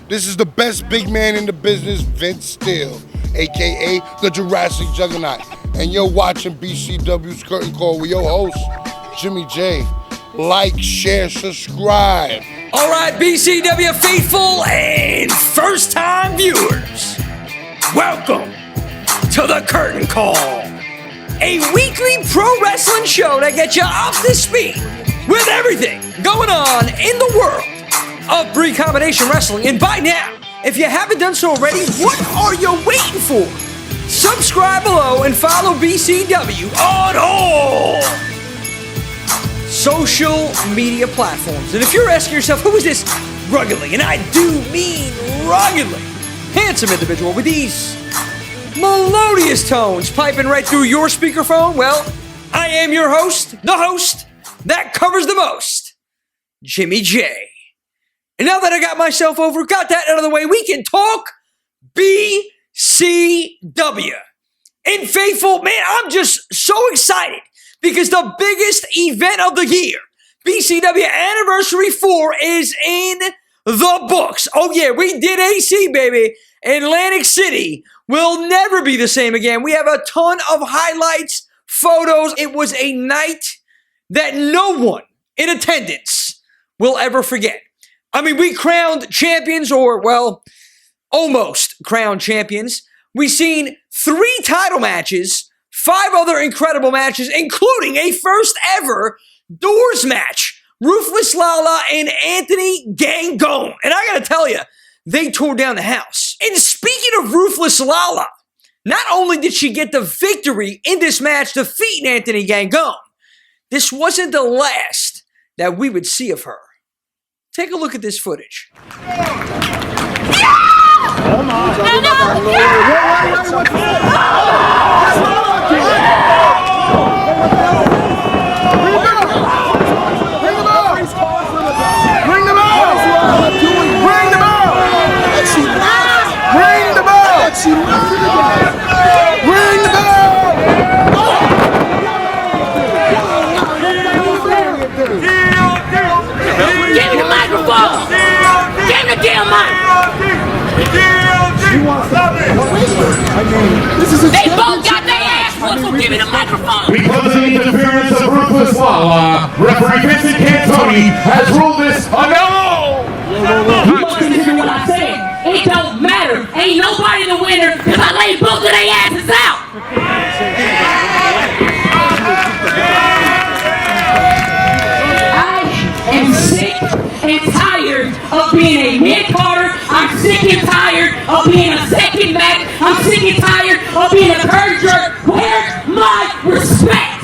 This is the best big man in the business, Vince Steele, a.k.a. the Jurassic Juggernaut. And you're watching BCW's Curtain Call with your host, Jimmy J. Like, share, subscribe. All right, BCW faithful and first-time viewers, welcome to the Curtain Call, a weekly pro wrestling show that gets you up to speed with everything going on in the world of pre-combination wrestling. And by now, if you haven't done so already, what are you waiting for? Subscribe below and follow BCW on all social media platforms. And if you're asking yourself, who is this ruggedly, and I do mean ruggedly, handsome individual with these melodious tones piping right through your speakerphone? Well, I am your host, the host that covers the most, Jimmy J. And now that I got myself got that out of the way, we can talk BCW. And faithful, man, I'm just so excited because the biggest event of the year, BCW Anniversary 4, is in the books. Oh yeah, we did AC, baby. Atlantic City will never be the same again. We have a ton of highlights, photos. It was a night that no one in attendance will ever forget. I mean, we crowned champions, or, well, almost crowned champions. We've seen 3 title matches, 5 other incredible matches, including a first ever doors match. Ruthless, Lala, and Anthony Gangone. And I gotta tell you, they tore down the house. And speaking of Ruthless Lala, not only did she get the victory in this match, defeating Anthony Gangone, this wasn't the last that we would see of her. Take a look at this footage. They both got their ass whooped, so give me the microphone. Because of the interference of Ruthless Lala, referee Vincent Cantoni has ruled this a no! You must listen to what I said. It don't matter. Ain't nobody the winner because I laid both of their asses out. I am sick and tired of being a mid-carder. I'm sick and tired of being a second match. I'm sick and tired of being a curve jerk. Where's my respect?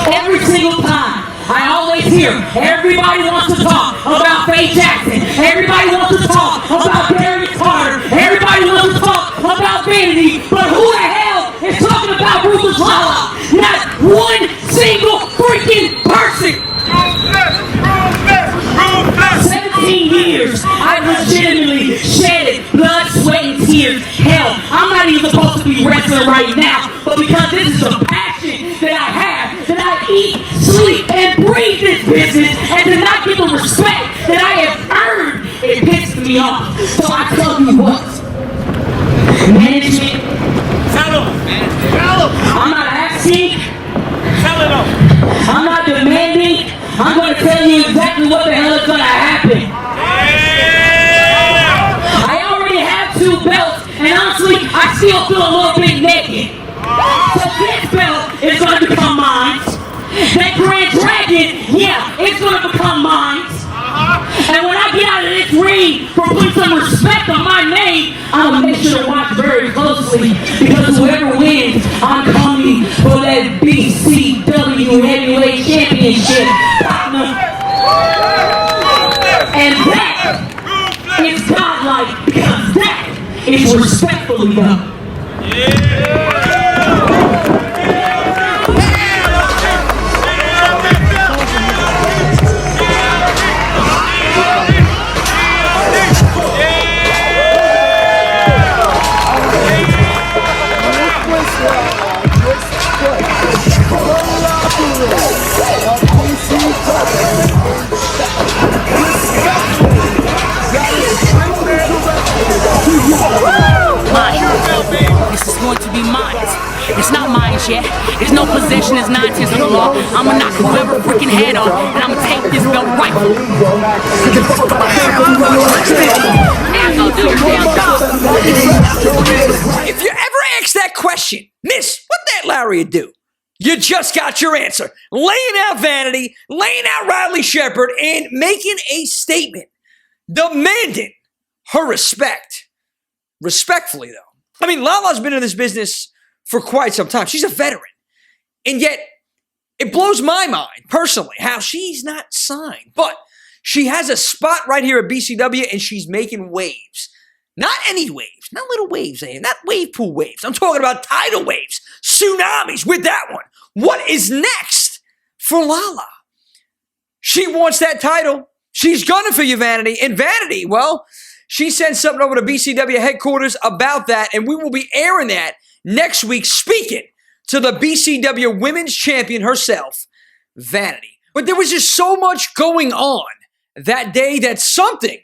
Every single time, I always hear everybody wants to talk about Faye Jackson. Everybody wants to talk about Darius Carter. Everybody wants to talk about Vanity. But who the hell is talking about Ruthless Lala? Not one single freaking person. 17 years, I've legitimately shedded blood, sweat, and tears. Hell, I'm not even supposed to be wrestling right now, but because this is a passion that I have, that I eat, sleep, and breathe this business, and to not get the respect that I have earned, it pisses me off. So I tell you what, management, I'm not asking, I'm not demanding, I'm going to tell you exactly what the hell is going to happen. I already have 2 belts, and honestly, I still feel a little bit naked. So this belt is going to become mine. That Grand Dragon, yeah, it's going to become mine. And when I get out of this ring for putting some respect on my name, I'm going to make sure to watch very closely, because whoever wins, I'm coming for that BCW Heavyweight Championship. And that is godlike, because that is respectfully done. Ruthless. consequences of the law. I'ma knock whoever freaking head off, and I'ma take this belt rightfully. If you ever ask that question, Miss, what that lariat do? You just got your answer. Laying out Vanity, laying out Riley Shepard, and making a statement, demanding her respect. Respectfully, though. I mean, Lala's been in this business for quite some time. She's a veteran. And yet, it blows my mind, personally, how she's not signed. But she has a spot right here at BCW, and she's making waves. Not any waves, not little waves, not wave pool waves. I'm talking about tidal waves, tsunamis with that one. What is next for Lala? She wants that title. She's gunning for you, Vanity. And Vanity, well, she sent something over to BCW headquarters about that, and we will be airing that next week, speaking to the BCW Women's Champion herself, Vanity. But there was just so much going on that day that something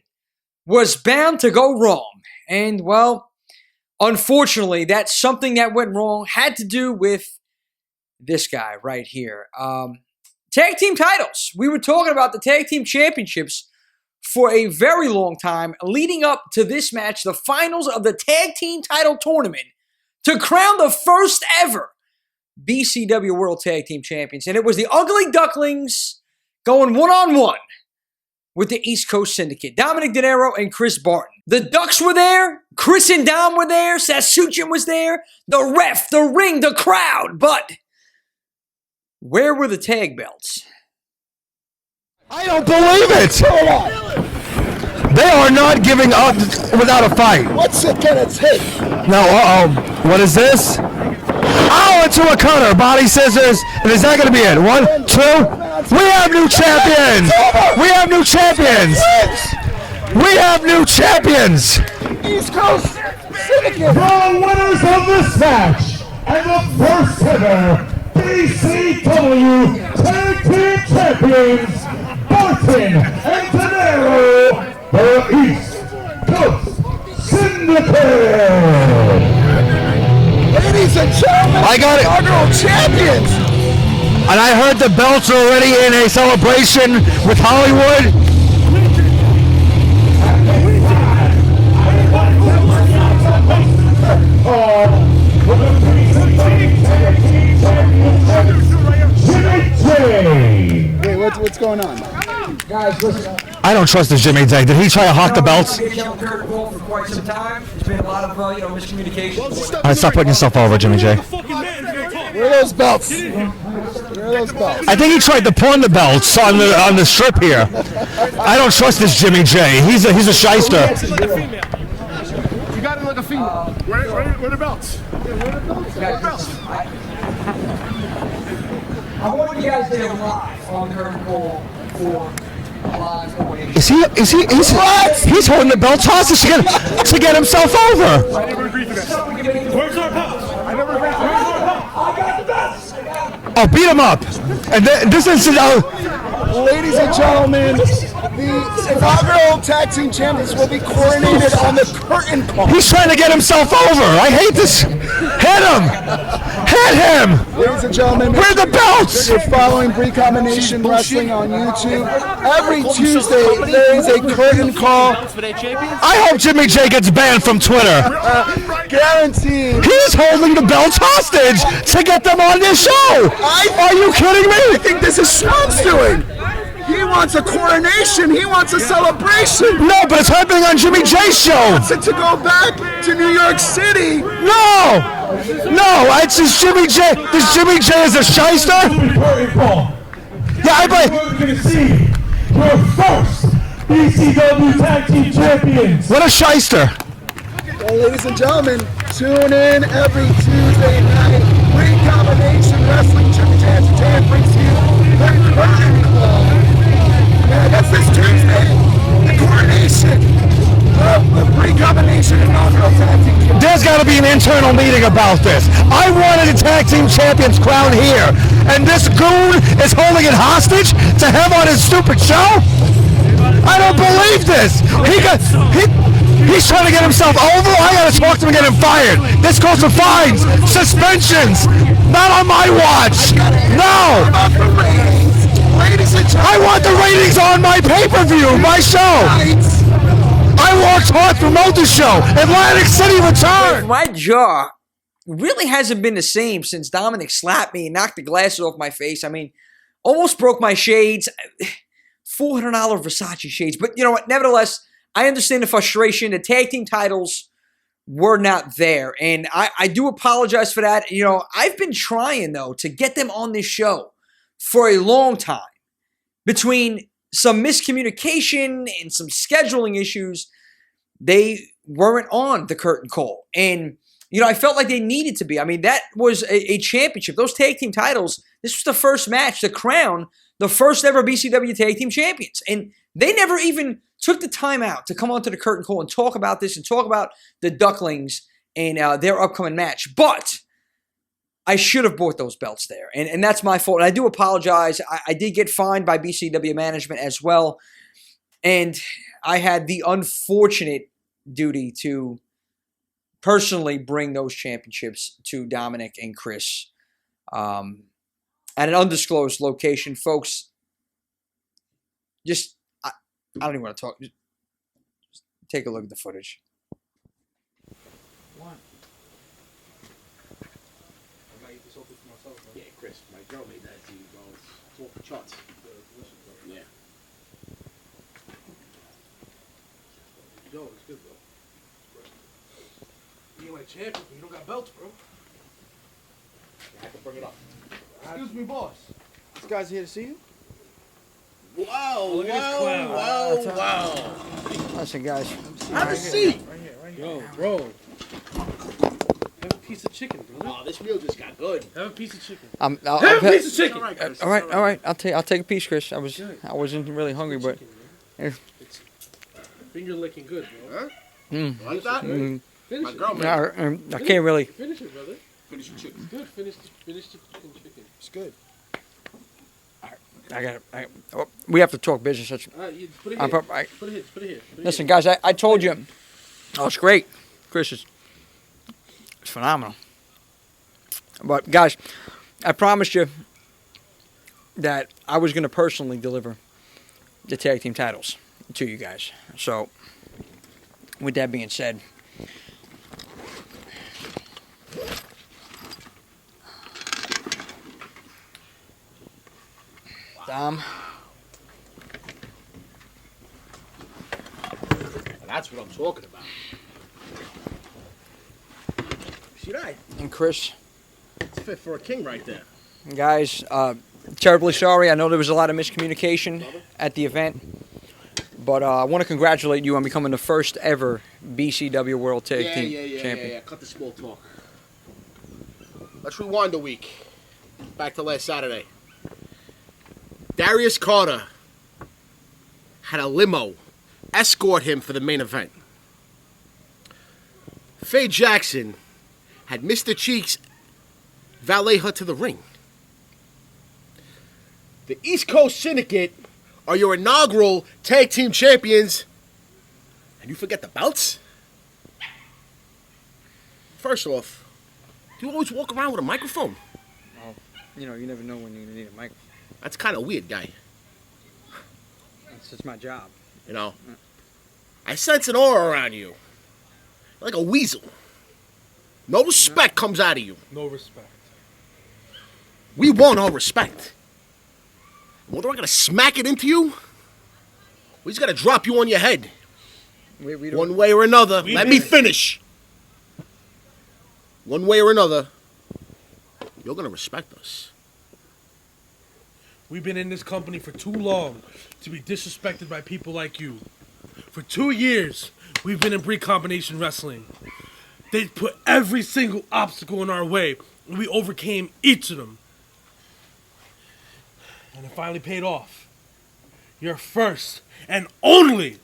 was bound to go wrong. And, well, unfortunately, that something that went wrong had to do with this guy right here. Tag team titles. We were talking about the tag team championships for a very long time, leading up to this match, the finals of the tag team title tournament, to crown the first ever BCW World Tag Team Champions. And it was the Ugly Ducklings going one-on-one with the East Coast Syndicate, Dominic De Niro and Chris Barton. The Ducks were there, Chris and Dom were there, Sasuchin was there, the ref, the ring, the crowd, but where were the tag belts? I don't believe it! They are not giving up without a fight. What's it gonna take? No, what is this? Oh, into a cutter, body scissors, and is that gonna be it? 1, 2, we have new champions! We have new champions! We have new champions! East Coast Syndicate! The winners of this match and the first ever BCW Tag Team Champions, Barton and De Niro, the East Coast Syndicate! Ladies and gentlemen, I got it. inaugural champions! And I heard the belts are already in a celebration with Hollywood. Wait, what's going on? Guys, listen. I don't trust this Jimmy Day. Did he try to hawk the belts? For quite some time. There's been a lot of miscommunication. All right, stop putting yourself over, Jimmy J. Where are those belts? Where are those belts? I think he tried to pawn the belts on the strip here. I don't trust this Jimmy J. He's a shyster. You got it like a female. Where are the belts? Where are the belts? I want you guys to get live on the curtain call for live away. He's holding the belts hostage to get himself over. I never agreed to that. Where's our belts? I never agreed to that. I got the belts. Oh, beat him up. And this is Ladies and gentlemen, the inaugural tag team champions will be coronated on the curtain call. he's trying to get himself over. I hate this. Hit him. Hit him. Ladies and gentlemen, Where are the belts? you're following Recombination Wrestling on YouTube. Every Tuesday, there is a curtain call. I hope Jimmy J gets banned from Twitter. Guaranteed. He's holding the belts hostage to get them on this show. Are you kidding I me? think this is Sean's doing. He wants a coronation. He wants a celebration. No, but it's happening on Jimmy J's show. Wants it to go back to New York City. No, it's just Jimmy J. This Jimmy J is a shyster. Yeah, We're going to see your first BCW Tag Team Champions. What a shyster. Well, ladies and gentlemen, tune in every Tuesday night. Recombination Wrestling Jimmy J brings you the curtain call. Yeah, that's this Tuesday. The coronation of the Recombination inaugural tag team. There's got to be an internal meeting about this. I wanted a tag team champions crown here, and this goon is holding it hostage to have on his stupid show? I don't believe this. He's trying to get himself over. I gotta talk to him and get him fired. This calls for fines, suspensions. Not on my watch. No. I want the ratings on my pay-per-view, my show. I worked hard to promote the show. Atlantic City return. My jaw really hasn't been the same since Dominic slapped me and knocked the glasses off my face. I mean, almost broke my shades. $400 Versace shades. But you know what? Nevertheless, I understand the frustration. The tag team titles were not there. And I do apologize for that. You know, I've been trying, though, to get them on this show for a long time. Between some miscommunication and some scheduling issues, they weren't on the curtain call. And, you know, I felt like they needed to be. I mean, that was a championship. Those tag team titles, this was the first match to crown the first ever BCW tag team champions. And they never even took the time out to come onto the curtain call and talk about this and talk about the Ducklings and their upcoming match. But I should have bought those belts there. And that's my fault. And I do apologize. I did get fined by BCW management as well. And I had the unfortunate duty to personally bring those championships to Dominic and Chris at an undisclosed location. Folks, just, I don't even want to talk. Just take a look at the footage. Yeah, Chris, my girl made that to you, bro. It's off the charts. Yeah. Yo, it's good, bro. You ain't my champion, but you don't got belts, bro. I have to bring it up. Excuse me, boss. This guy's here to see you? Wow, Look at this clown. wow. Listen, guys. Have a seat. Yo, bro. Have a piece of chicken, brother. Oh, this meal just got good. Have a piece of chicken. I'll Have a piece of chicken. Chris. all right. I'll take a piece, Chris. I wasn't really hungry, but Finger licking good, bro. Huh? Like that? Finish My it. girl made it. I can't really. Finish it, brother. Finish your chicken. Good. Finish the chicken. It's good. I got it. We have to talk business. You put it I'm here. prob- I- Put it here. Put it here. Listen, guys, I told you. Oh, it's great. Chris is it's phenomenal. But, guys, I promised you that I was going to personally deliver the tag team titles to you guys. So, with that being said, Dom. That's what I'm talking about. See that? And Chris. It's fit for a king right there. Guys, terribly sorry. I know there was a lot of miscommunication at the event. But I want to congratulate you on becoming the first ever BCW World Tag Team Champion. Yeah. Cut the small talk. Let's rewind a week. Back to last Saturday. Darius Carter had a limo escort him for the main event. Faye Jackson had Mr. Cheeks valet her to the ring. The East Coast Syndicate are your inaugural tag team champions, and you forget the belts? First off, do you always walk around with a microphone? Well, you know, you never know when you're going to need a microphone. That's kind of weird, guy. That's just my job. You know, I sense an aura around you. Like a weasel. No respect comes out of you. No respect. We want our respect. Whether I'm going to smack it into you, we just got to drop you on your head. We don't, One way or another. Let me finish. One way or another, you're going to respect us. We've been in this company for too long to be disrespected by people like you. For 2 years, we've been in pre-combination wrestling. They put every single obstacle in our way, and we overcame each of them. And it finally paid off. You're first and only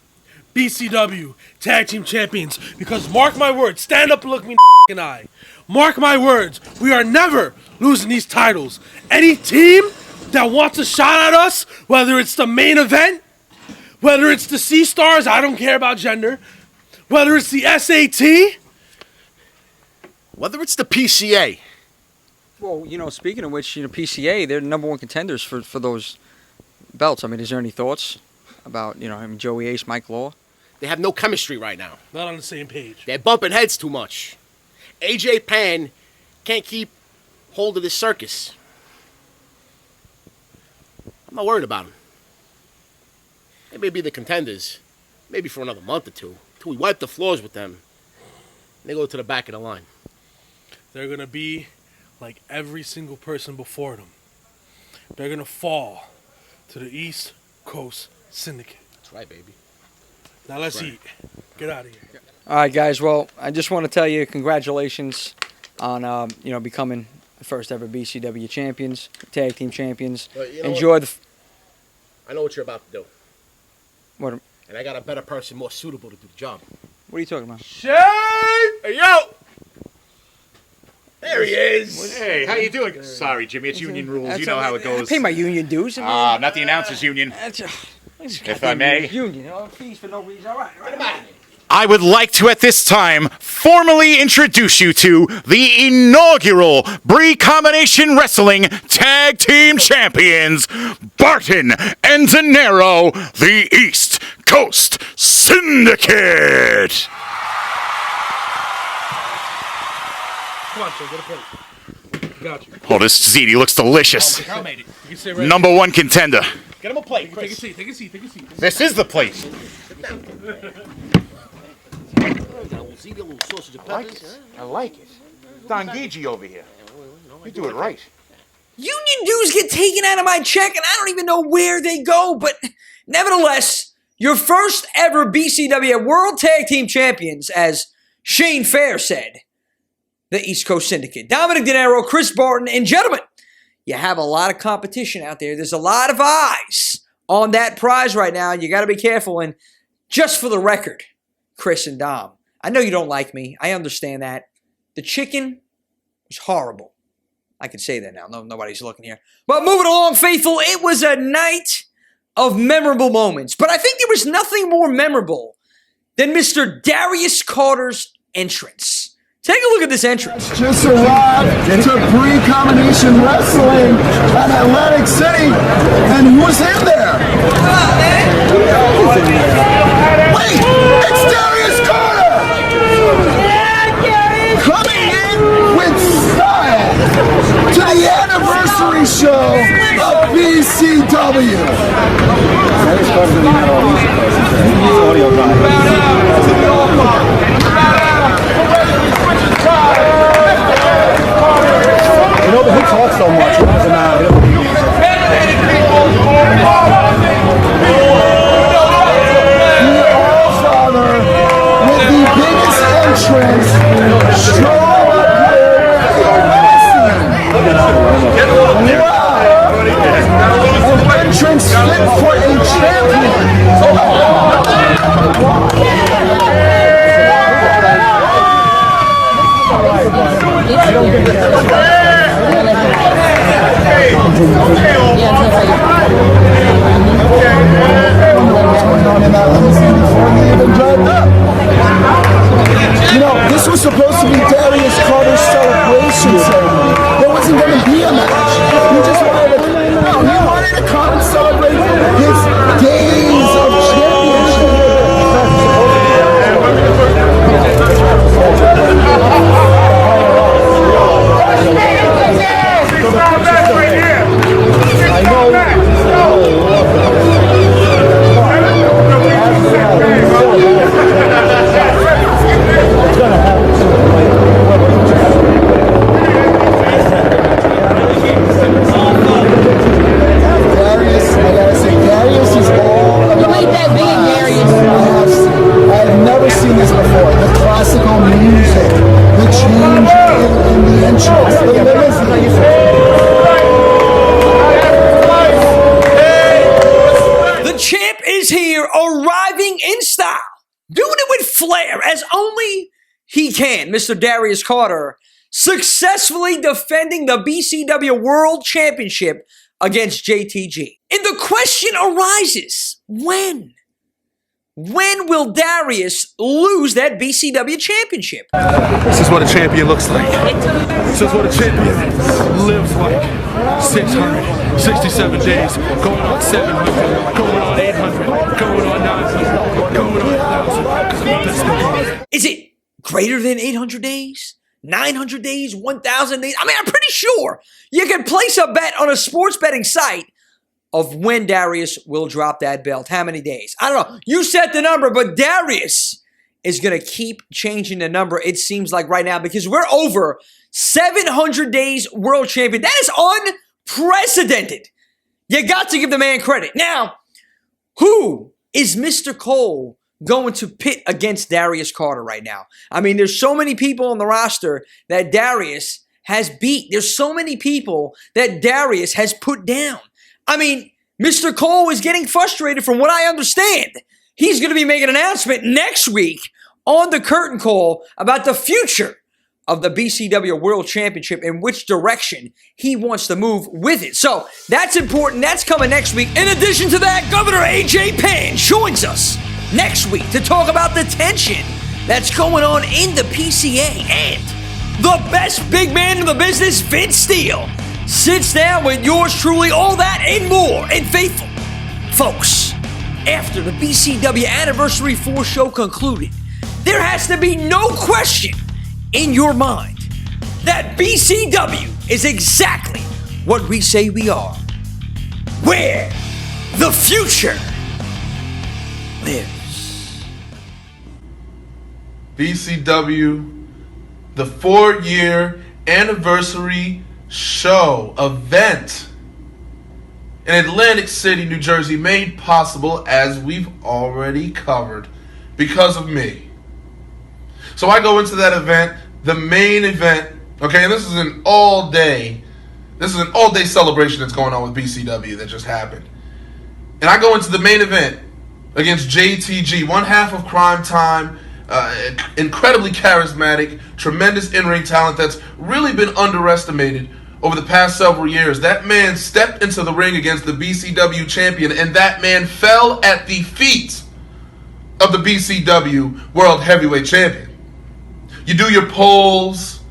BCW Tag Team Champions. Because mark my words, stand up and look me in the eye. Mark my words, we are never losing these titles. Any team that wants a shot at us, whether it's the main event, whether it's the Sea Stars, I don't care about gender, Whether it's the SAT, Whether it's the PCA. Well, you know, speaking of which, you know, PCA, they're the #1 contenders for those belts. I mean, is there any thoughts about, you know, him, Joey Ace, Mike Law? They have no chemistry right now. not on the same page. They're bumping heads too much. AJ Pan can't keep hold of this circus. I'm not worried about him. They may be the contenders, maybe for another month or two, till we wipe the floors with them. And they go to the back of the line. They're going to be like every single person before them. They're going to fall to the East Coast Syndicate. That's right, baby. Now let's eat. Get out of here. All right, guys. Well, I just want to tell you congratulations on, you know, becoming the first ever BCW champions, tag team champions. But you know Enjoy the... I know what you're about to do. What And I got a better person more suitable to do the job. are you talking about? Hey, yo! There he is. Hey, how you doing? Sorry, Jimmy, it's union rules. You know how it I goes. pay my union dues. Not the announcers union. If I may. Union, you know, fees for no reason. All right. I would like to at this time formally introduce you to the inaugural Bree Combination Wrestling Tag Team Champions, Barton and De Niro, the East Coast Syndicate. Come on, Joe, get a plate. Got you. Oh, this ziti looks delicious. You can sit right ¡1 contender. Get him a plate, Take a Chris. seat, take a seat, take a seat. This is the plate. I like it. Don Gigi over here. You do it right. Union dues get taken out of my check, and I don't even know where they go. But nevertheless, your first ever BCW World Tag Team Champions, as Shane Fair said, the East Coast Syndicate. Dominic De Niro, Chris Barton, and gentlemen, you have a lot of competition out there. There's a lot of eyes on that prize right now. You got to be careful. And just for the record, Chris and Dom, I know you don't like me. I understand that. The chicken was horrible. I can say that now. No, nobody's looking here. But moving along, faithful, it was a night of memorable moments. But I think there was nothing more memorable than Mr. Darius Carter's entrance. Take a look at this entrance. Just arrived to Bree Combination Wrestling at Atlantic City, and who's in there? Wait, it's Darius Carter! Coming in with style to the anniversary show of BCW. You know, he talks so much, it doesn't matter. The All-Father with the biggest entrance, strong up here in wrestling. Wow! An entrance fit for a champion. You know, this was supposed to be Darius Carter's celebration ceremony. There wasn't going to be a match. He just wanted to come and celebrate his days of championship. I know. Darius is all about I've never seen this before. The classical music, the change in the entrance, the limousine. The champ is here, arriving in style, doing it with flair as only he can. Mr. Darius Carter successfully defending the BCW World Championship against JTG. And the question arises, when? When will Darius lose that BCW championship? This is what a champion looks like. This is what a champion lives like. 667 days, going on 700, going on 800, going on 900, going on 1,000. Is it greater than 800 days? 900 days? 1,000 days? I mean, I'm pretty sure you can place a bet on a sports betting site of when Darius will drop that belt. How many days? I don't know. You set the number, but Darius is going to keep changing the number, it seems like right now, because we're over 700 days world champion. That is unprecedented. You got to give the man credit. Now, who is Mr. Cole going to pit against Darius Carter right now? I mean, there's so many people on the roster that Darius has beat. There's so many people that Darius has put down. I mean, Mr. Cole is getting frustrated from what I understand. He's going to be making an announcement next week on the curtain call about the future of the BCW World Championship and which direction he wants to move with it. So that's important. That's coming next week. In addition to that, Governor AJ Penn joins us next week to talk about the tension that's going on in the PCA. And the best big man in the business, Vince Steele, sits down with yours truly, all that and more. And faithful folks, after the BCW Anniversary 4 show concluded, there has to be no question in your mind that BCW is exactly what we say we are. Where the future lives. BCW, the 4-year anniversary show event in Atlantic City, New Jersey, made possible, as we've already covered, because of me. So I go into that event, the main event, okay, and this is an all-day celebration that's going on with BCW that just happened. And I go into the main event against JTG, one half of Crime Time, incredibly charismatic, tremendous in-ring talent that's really been underestimated over the past several years. That man stepped into the ring against the BCW champion, and that man fell at the feet of the BCW World Heavyweight Champion. You do your polls,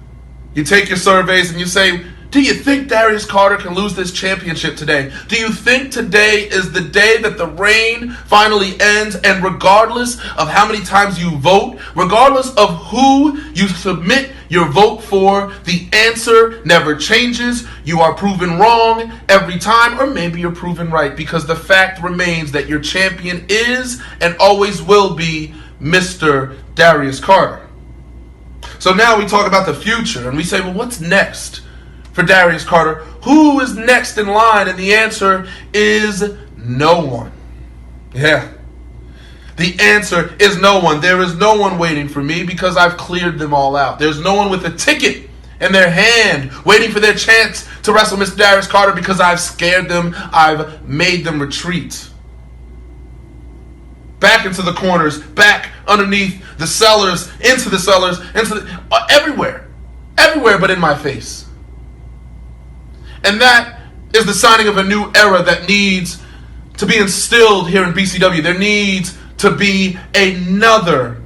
you take your surveys, and you say, do you think Darius Carter can lose this championship today? Do you think today is the day that the reign finally ends? And regardless of how many times you vote, regardless of who you submit your vote for, the answer never changes. You are proven wrong every time, or maybe you're proven right, because the fact remains that your champion is and always will be Mr. Darius Carter. So now we talk about the future, and we say, well, what's next for Darius Carter? Who is next in line? And the answer is no one. Yeah. The answer is no one. There is no one waiting for me because I've cleared them all out. There's no one with a ticket in their hand waiting for their chance to wrestle Mr. Darius Carter because I've scared them. I've made them retreat. Back into the corners, back underneath the cellars, into the cellars, everywhere. Everywhere but in my face. And that is the signing of a new era that needs to be instilled here in BCW. There needs to be another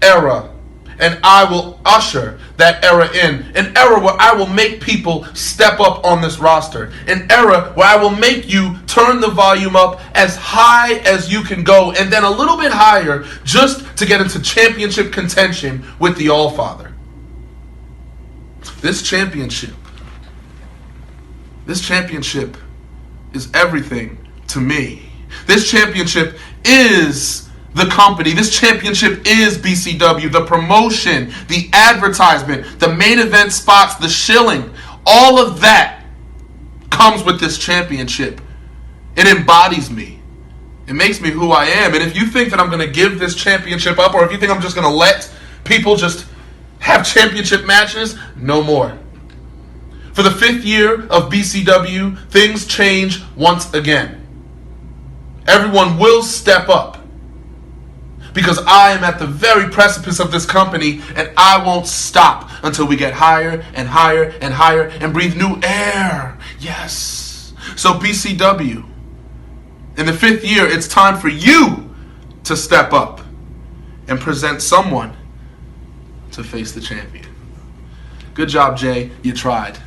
era. And I will usher that era in. An era where I will make people step up on this roster. An era where I will make you turn the volume up as high as you can go, and then a little bit higher just to get into championship contention with the Allfather. This championship is everything to me. This championship is the company. This championship is BCW. The promotion, the advertisement, the main event spots, the shilling, all of that comes with this championship. It embodies me. It makes me who I am. And if you think that I'm going to give this championship up, or if you think I'm just going to let people just have championship matches, no more. For the 5th year of BCW, things change once again. Everyone will step up, because I am at the very precipice of this company, and I won't stop until we get higher and higher and higher and breathe new air. Yes. So BCW, in the 5th year, it's time for you to step up and present someone to face the champion. Good job, Jay. You tried.